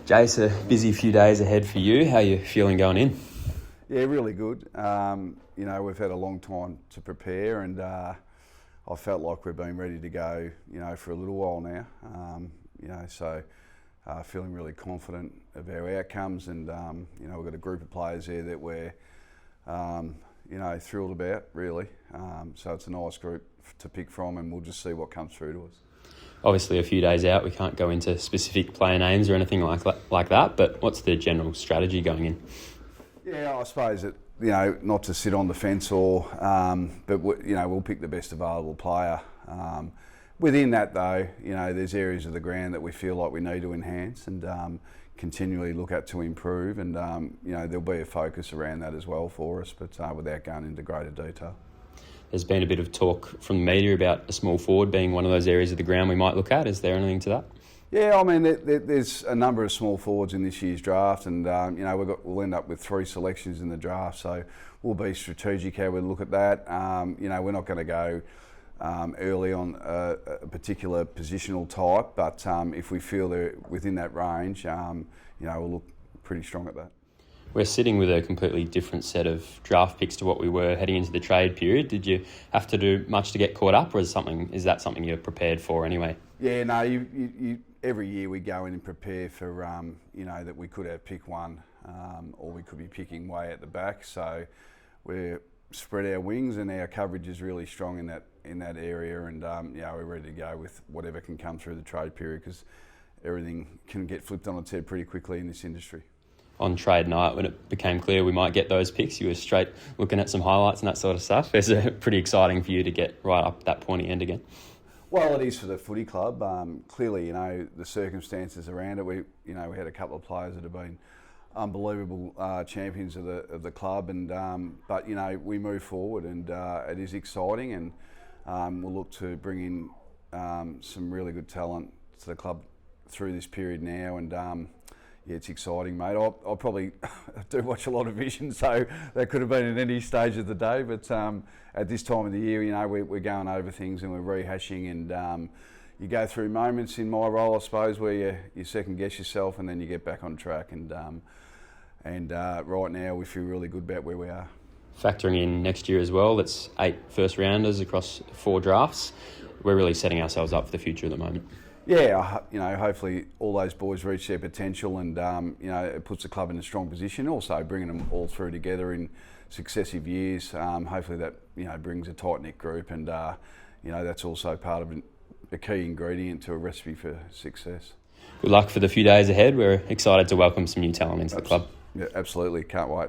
Jace, a busy few days ahead for you. How are you feeling going in? Yeah, really good. We've had a long time to prepare, and I felt like we've been ready to go, for a little while now. Feeling really confident of our outcomes, and we've got a group of players there that we're, thrilled about, really. So it's a nice group to pick from, and we'll just see what comes through to us. Obviously, a few days out, we can't go into specific player names or anything like that, but what's the general strategy going in? Yeah, I suppose that, not to sit on the fence but we'll pick the best available player. Within that, though, there's areas of the ground that we feel like we need to enhance and continually look at to improve, and there'll be a focus around that as well for us, but without going into greater detail. There's been a bit of talk from the media about a small forward being one of those areas of the ground we might look at. Is there anything to that? Yeah, I mean, there's a number of small forwards in this year's draft, and we'll end up with 3 selections in the draft, so we'll be strategic how we look at that. We're not going to go early on a particular positional type, but if we feel they're within that range, we'll look pretty strong at that. We're sitting with a completely different set of draft picks to what we were heading into the trade period. Did you have to do much to get caught up, or is that something you're prepared for anyway? Yeah, no, you every year we go in and prepare for, that we could have pick 1, or we could be picking way at the back. So we're spread our wings, and our coverage is really strong in that area, and we're ready to go with whatever can come through the trade period, because everything can get flipped on its head pretty quickly in this industry. On trade night, when it became clear we might get those picks, you were straight looking at some highlights and that sort of stuff. Is it pretty exciting for you to get right up that pointy end again? Well, it is for the footy club. Clearly, the circumstances around it. We had a couple of players that have been unbelievable champions of the club, and but we move forward, and it is exciting, and we'll look to bring in some really good talent to the club through this period now, and yeah, it's exciting, mate. I'll probably do watch a lot of Vision, so that could have been at any stage of the day. But at this time of the year, we're going over things and we're rehashing, and you go through moments in my role, I suppose, where you second guess yourself and then you get back on track. And right now, we feel really good about where we are. Factoring in next year as well, that's 8 first rounders across 4 drafts. We're really setting ourselves up for the future at the moment. Yeah, hopefully all those boys reach their potential, and it puts the club in a strong position. Also, bringing them all through together in successive years, hopefully that brings a tight knit group, and that's also part of a key ingredient to a recipe for success. Good luck for the few days ahead. We're excited to welcome some new talent into the club. Yeah, absolutely, can't wait.